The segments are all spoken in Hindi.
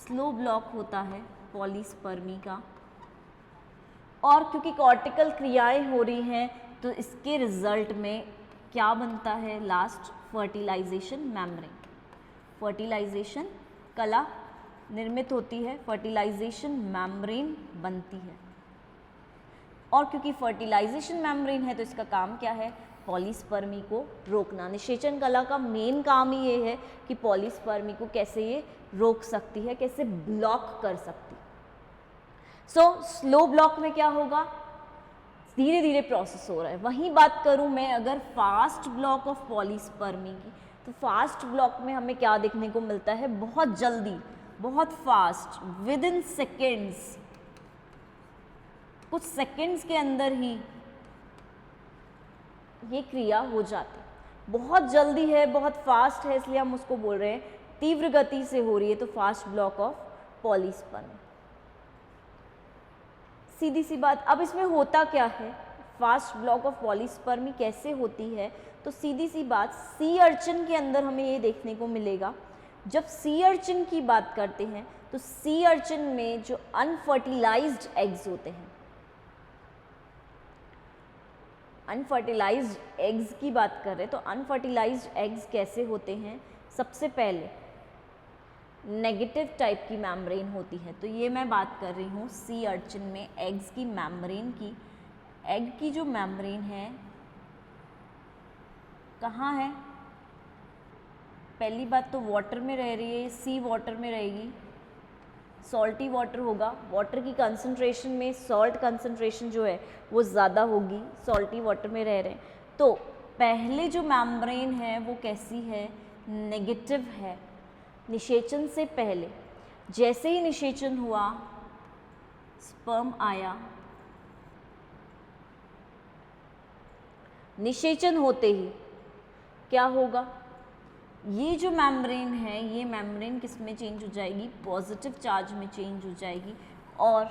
स्लो ब्लॉक होता है पॉलीस्पर्मी का, और क्योंकि कॉर्टिकल क्रियाएं हो रही हैं तो इसके रिजल्ट में क्या बनता है, लास्ट फर्टिलाइजेशन मेम्ब्रेन। फर्टिलाइजेशन कला निर्मित होती है, फर्टिलाइजेशन मेम्ब्रेन बनती है, और क्योंकि फर्टिलाइजेशन मेम्ब्रेन है तो इसका काम क्या है, पॉलीस्पर्मी को रोकना। निषेचन कला का मेन काम ही ये है कि पॉलीस्पर्मी को कैसे ये रोक सकती है, कैसे ब्लॉक कर सकती है। स्लो ब्लॉक में क्या होगा, धीरे धीरे प्रोसेस हो रहा है। वहीं बात करूं मैं अगर फास्ट ब्लॉक ऑफ पॉलीस्पर्मी की, तो फास्ट ब्लॉक में हमें क्या देखने को मिलता है, बहुत जल्दी, बहुत फास्ट, विद इन सेकेंड्स, कुछ सेकेंड्स के अंदर ही ये क्रिया हो जाती है। बहुत जल्दी है, बहुत फास्ट है, इसलिए हम उसको बोल रहे हैं तीव्र गति से हो रही है, तो फास्ट ब्लॉक ऑफ पॉलीस्पर्मी। सीधी सी बात, अब इसमें होता क्या है, फास्ट ब्लॉक ऑफ पॉलीस्पर्मी कैसे होती है, तो सीधी सी बात, सी अर्चिन के अंदर हमें ये देखने को मिलेगा। जब सी अर्चिन की बात करते हैं तो सी अर्चिन में जो अनफर्टिलाइज्ड एग्स होते हैं, अनफर्टिलाइज्ड एग्स की बात कर रहे हैं, तो अनफर्टिलाइज्ड एग्स कैसे होते हैं, सबसे पहले नेगेटिव टाइप की मेम्ब्रेन होती है। तो ये मैं बात कर रही हूँ सी अर्चिन में एग्स की मेम्ब्रेन की। एग की जो मेम्ब्रेन है कहाँ है, पहली बात तो वाटर में रह रही है, सी वाटर में रहेगी, सॉल्टी वाटर होगा, वाटर की कंसंट्रेशन में सॉल्ट कंसंट्रेशन जो है वो ज़्यादा होगी, सॉल्टी वाटर में रह रहे हैं। तो पहले जो मेम्ब्रेन है वो कैसी है, नेगेटिव है। निषेचन से पहले, जैसे ही निषेचन हुआ, स्पर्म आया, निषेचन होते ही क्या होगा, ये जो मेम्ब्रेन है, ये मेम्ब्रेन किस में चेंज हो जाएगी, पॉजिटिव चार्ज में चेंज हो जाएगी, और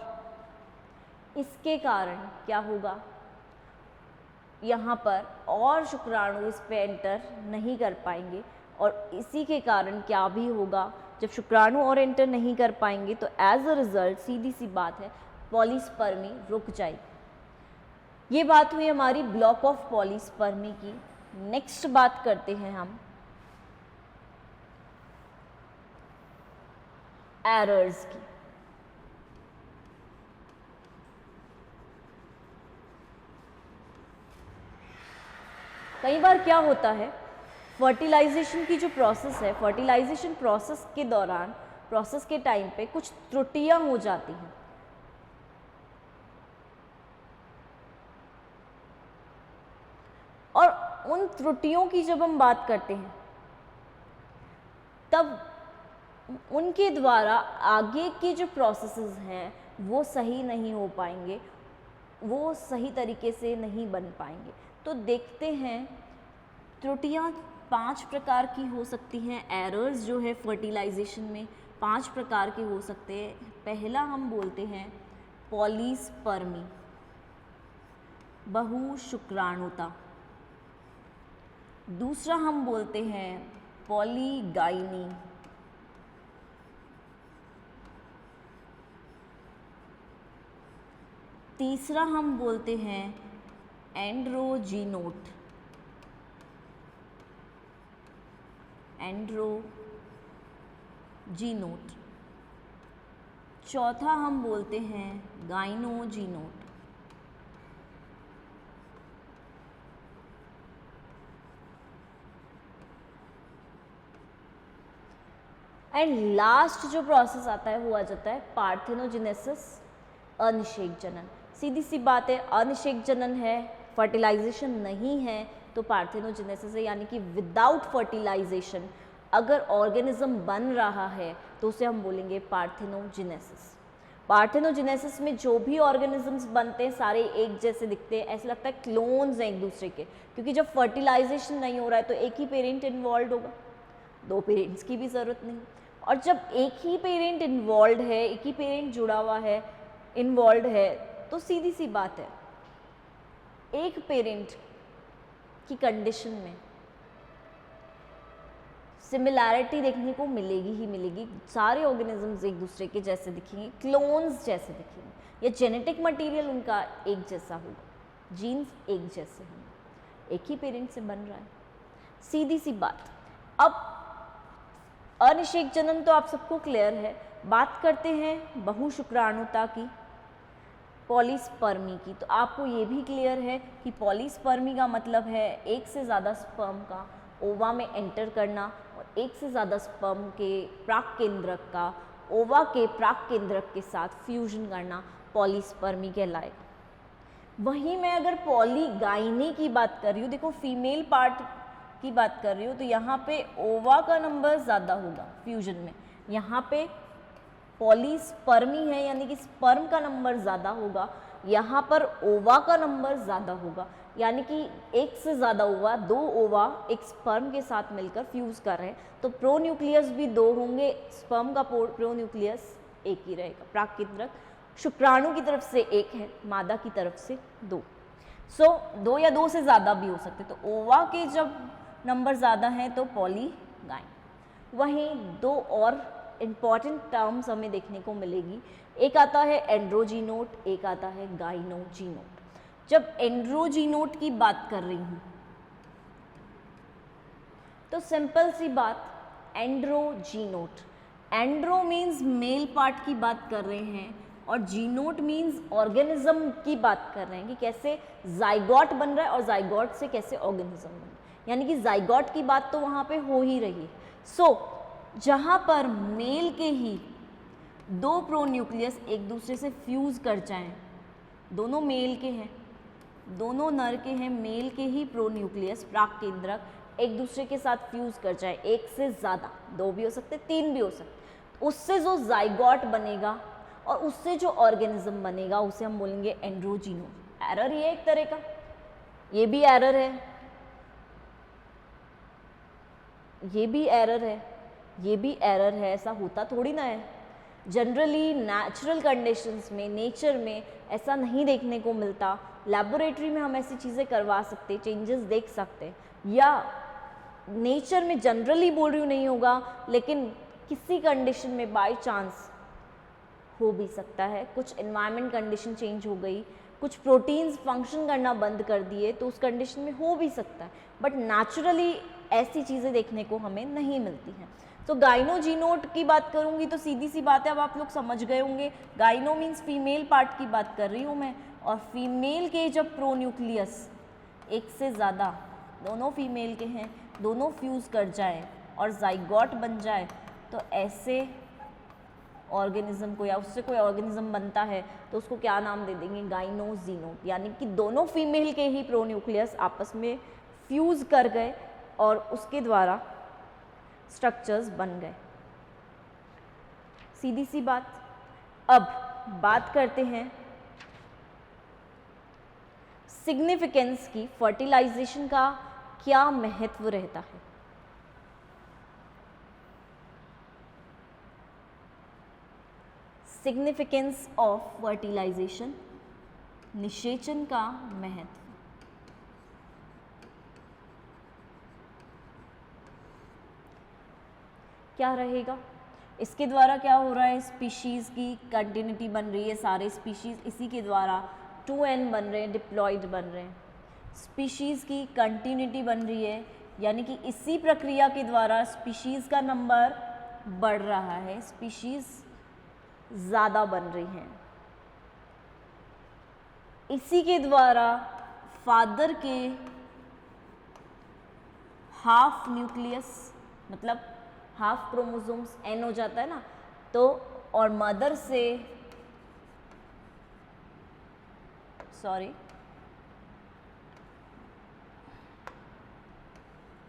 इसके कारण क्या होगा, यहाँ पर और शुक्राणु इस पे एंटर नहीं कर पाएंगे, और इसी के कारण क्या भी होगा, जब शुक्राणु और एंटर नहीं कर पाएंगे तो एज अ रिजल्ट सीधी सी बात है पॉलीस्पर्मी रुक जाएगी। ये बात हुई हमारी ब्लॉक ऑफ पॉलीस्पर्मी की। नेक्स्ट बात करते हैं हम एरर्स की। कई बार क्या होता है, फर्टिलाइजेशन की जो प्रोसेस है, फर्टिलाइजेशन प्रोसेस के दौरान, प्रोसेस के टाइम पे कुछ त्रुटियां हो जाती हैं, और उन त्रुटियों की जब हम बात करते हैं तब उनके द्वारा आगे के जो प्रोसेसेस हैं वो सही नहीं हो पाएंगे, वो सही तरीके से नहीं बन पाएंगे। तो देखते हैं, त्रुटियां 5 प्रकार की हो सकती हैं। एरर्स जो है फर्टिलाइजेशन में 5 प्रकार के हो सकते हैं। पहला हम बोलते हैं पॉलीस्पर्मी, बहुशुक्राणुता। दूसरा हम बोलते हैं पॉलीगाइनी। तीसरा हम बोलते हैं एंड्रोजीनोट, एंड्रोजीनोट। चौथा हम बोलते हैं गाइनोजीनोट। एंड लास्ट जो प्रोसेस आता है वो आ जाता है पार्थेनोजेनेसिस, अनिषेक जनन। सीधी सी बात है, अनिषेक जनन है, फर्टिलाइजेशन नहीं है तो पार्थेनोजेनेसिस है, यानी कि विदाउट फर्टिलाइजेशन अगर ऑर्गेनिज्म बन रहा है तो उसे हम बोलेंगे पार्थेनोजेनेसिस। पार्थेनोजेनेसिस में जो भी ऑर्गेनिजम्स बनते हैं सारे एक जैसे दिखते हैं, ऐसा लगता है क्लोन्स हैं एक दूसरे के, क्योंकि जब फर्टिलाइजेशन नहीं हो रहा है तो एक ही पेरेंट इन्वॉल्व होगा, 2 पेरेंट्स की भी ज़रूरत नहीं। और जब एक ही पेरेंट इन्वॉल्व है, एक ही पेरेंट जुड़ा हुआ है, इन्वॉल्व है, तो सीधी सी बात है एक पेरेंट की कंडीशन में सिमिलैरिटी देखने को मिलेगी ही मिलेगी, सारे ऑर्गेनिजम्स एक दूसरे के जैसे दिखेंगे, क्लोन्स जैसे दिखेंगे, या जेनेटिक मटेरियल उनका एक जैसा होगा, जीन्स एक जैसे होंगे, एक ही पेरेंट से बन रहा है, सीधी सी बात। अब अनिषेक जनन तो आप सबको क्लियर है। बात करते हैं बहुशुक्राणुता की, पॉलीस्पर्मी की। तो आपको ये भी क्लियर है कि पॉलीस्पर्मी का मतलब है एक से ज़्यादा स्पर्म का ओवा में एंटर करना और एक से ज़्यादा स्पर्म के प्राक केंद्रक का ओवा के प्राक केंद्रक के साथ फ्यूजन करना पॉलीस्पर्मी कहलाएगा। वहीं मैं अगर पॉलीगाइनी की बात कर रही हूँ, देखो फीमेल पार्ट की बात कर रही हूँ, तो यहाँ पे ओवा का नंबर ज़्यादा होगा फ्यूजन में, यहाँ पे पॉलीस्पर्मी है यानी कि स्पर्म का नंबर ज़्यादा होगा, यहाँ पर ओवा का नंबर ज़्यादा होगा, यानी कि एक से ज़्यादा ओवा, दो ओवा एक स्पर्म के साथ मिलकर फ्यूज़ कर रहे हैं, तो प्रोन्यूक्लियस भी दो होंगे, स्पर्म का प्रोन्यूक्लियस एक ही रहेगा, प्राकेंद्रक शुक्राणु की तरफ से एक है, मादा की तरफ से दो। दो या दो से ज़्यादा भी हो सकते, तो ओवा के जब नंबर ज़्यादा हैं तो पॉलीगाइन। वहीं दो और इम्पॉर्टेंट टर्म्स हमें देखने को मिलेगी, एक आता है एंड्रोजीनोट, एक आता है गाइनोजीनोट। जब एंड्रोजीनोट की बात कर रही हूँ तो सिंपल सी बात, एंड्रोजीनोट, एंड्रो मीन्स मेल पार्ट की बात कर रहे हैं और जीनोट मीन्स ऑर्गेनिज्म की बात कर रहे हैं कि कैसे जाइगोट बन रहा है और जाइगोट से कैसे ऑर्गेनिज्म बन रहा है, यानी कि जाइगोट की बात तो वहाँ पे हो ही रही है। जहाँ पर मेल के ही दो प्रोन्यूक्लियस एक दूसरे से फ्यूज़ कर जाएं, दोनों मेल के हैं, दोनों नर के हैं, मेल के ही प्रोन्यूक्लियस प्राक केंद्रक एक दूसरे के साथ फ्यूज़ कर जाए, एक से ज़्यादा, दो भी हो सकते, तीन भी हो सकते, उससे जो जाइगोट बनेगा और उससे जो ऑर्गेनिज्म बनेगा उसे हम बोलेंगे एंड्रोजीनोट। एरर ये एक तरह का, ये भी एरर है, ये भी एरर है, ये भी एरर है, ऐसा होता थोड़ी ना है। जनरली नेचुरल कंडीशंस में, नेचर में ऐसा नहीं देखने को मिलता। लैबोरेटरी में हम ऐसी चीज़ें करवा सकते, चेंजेस देख सकते, या नेचर में जनरली बोल रही हूँ नहीं होगा, लेकिन किसी कंडीशन में बाय चांस हो भी सकता है, कुछ एनवायरनमेंट कंडीशन चेंज हो गई, कुछ प्रोटीन्स फंक्शन करना बंद कर दिए, तो उस कंडीशन में हो भी सकता है, बट नेचुरली ऐसी चीज़ें देखने को हमें नहीं मिलती हैं। तो गाइनोजीनोट की बात करूंगी तो सीधी सी बात है, अब आप लोग समझ गए होंगे, गाइनो मीन्स फीमेल पार्ट की बात कर रही हूँ मैं, और फीमेल के जब प्रोन्यूक्लियस एक से ज़्यादा, दोनों फीमेल के हैं, दोनों फ्यूज़ कर जाए और जाइगोट बन जाए, तो ऐसे ऑर्गेनिज्म को या उससे कोई ऑर्गेनिज्म बनता है तो उसको क्या नाम दे देंगे, गाइनोजीनोट, यानी कि दोनों फीमेल के ही प्रोन्यूक्लियस आपस में फ्यूज़ कर गए और उसके द्वारा स्ट्रक्चर्स बन गए। सीधी सी बात। अब बात करते हैं सिग्निफिकेंस की, फर्टिलाइजेशन का क्या महत्व रहता है। सिग्निफिकेंस ऑफ फर्टिलाइजेशन, निषेचन का महत्व। क्या रहेगा, इसके द्वारा क्या हो रहा है, स्पीशीज़ की कंटिन्यूटी बन रही है, सारे स्पीशीज़ इसी के द्वारा 2n बन रहे हैं, डिप्लॉयड बन रहे हैं, स्पीशीज़ की कंटिन्यूटी बन रही है, यानी कि इसी प्रक्रिया के द्वारा स्पीशीज़ का नंबर बढ़ रहा है, स्पीशीज़ ज़्यादा बन रही हैं। इसी के द्वारा फादर के हाफ न्यूक्लियस, मतलब हाफ क्रोमोसोम्स n हो जाता है ना, तो और मदर से,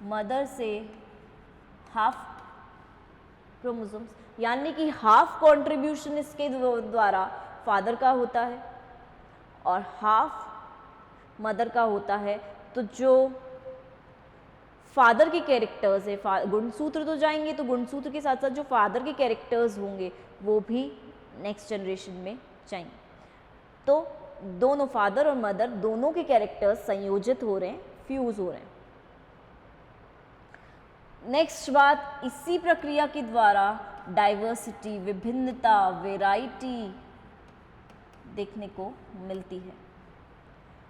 मदर से हाफ क्रोमोसोम्स, यानी कि हाफ कंट्रीब्यूशन इसके द्वारा फादर का होता है और हाफ मदर का होता है। तो जो फादर के कैरेक्टर्स है, गुणसूत्र तो जाएंगे, तो गुणसूत्र के साथ साथ जो फादर के कैरेक्टर्स होंगे वो भी नेक्स्ट जनरेशन में जाएंगे। तो दोनों फादर और मदर दोनों के कैरेक्टर्स संयोजित हो रहे हैं, फ्यूज हो रहे हैं। नेक्स्ट बात, इसी प्रक्रिया के द्वारा डाइवर्सिटी, विभिन्नता, वेराइटी देखने को मिलती है।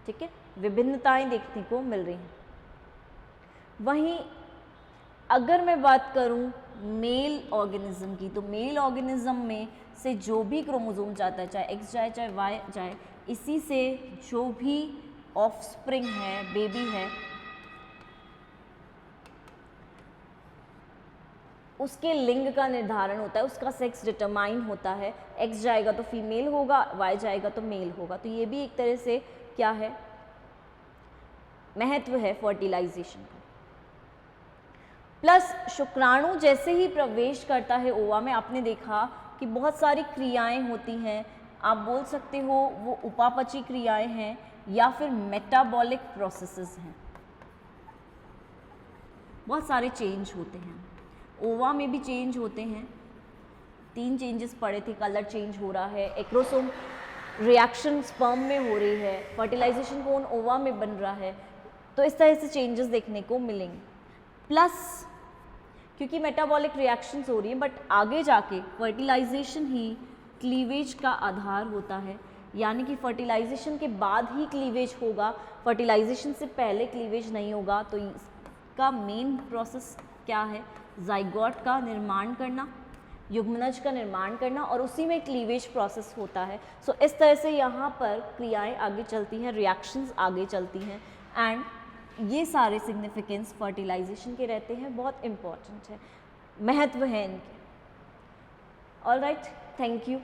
ठीक है, विभिन्नताएं देखने को मिल रही हैं। वहीं अगर मैं बात करूं मेल ऑर्गेनिज्म की, तो मेल ऑर्गेनिज्म में से जो भी क्रोमोसोम जाता है, चाहे एक्स जाए चाहे वाई जाए, इसी से जो भी ऑफस्प्रिंग है, बेबी है, उसके लिंग का निर्धारण होता है, उसका सेक्स डिटरमाइन होता है। एक्स जाएगा तो फीमेल होगा, वाई जाएगा तो मेल होगा। तो ये भी एक तरह से क्या है, महत्व है फर्टिलाइजेशन का। प्लस शुक्राणु जैसे ही प्रवेश करता है ओवा में, आपने देखा कि बहुत सारी क्रियाएं होती हैं। आप बोल सकते हो वो उपापचयी क्रियाएं हैं या फिर मेटाबॉलिक प्रोसेसेस हैं। बहुत सारे चेंज होते हैं, ओवा में भी चेंज होते हैं। 3 चेंजेस पड़े थे, कलर चेंज हो रहा है, एक्रोसोम रिएक्शन स्पर्म में हो रही है, फर्टिलाइजेशन कोन ओवा में बन रहा है। तो इस तरह से चेंजेस देखने को मिलेंगे। प्लस क्योंकि मेटाबॉलिक रिएक्शंस हो रही हैं, बट आगे जाके फर्टिलाइजेशन ही क्लीवेज का आधार होता है, यानी कि फर्टिलाइजेशन के बाद ही क्लीवेज होगा, फर्टिलाइजेशन से पहले क्लीवेज नहीं होगा। तो इसका मेन प्रोसेस क्या है, जाइगोट का निर्माण करना, युग्मनज का निर्माण करना, और उसी में क्लीवेज प्रोसेस होता है। सो इस तरह से यहाँ पर क्रियाएं आगे चलती हैं, रिएक्शंस आगे चलती हैं, एंड ये सारे सिग्निफिकेंस फर्टिलाइजेशन के रहते हैं, बहुत इम्पॉर्टेंट है, महत्व है इनके। All right, thank you.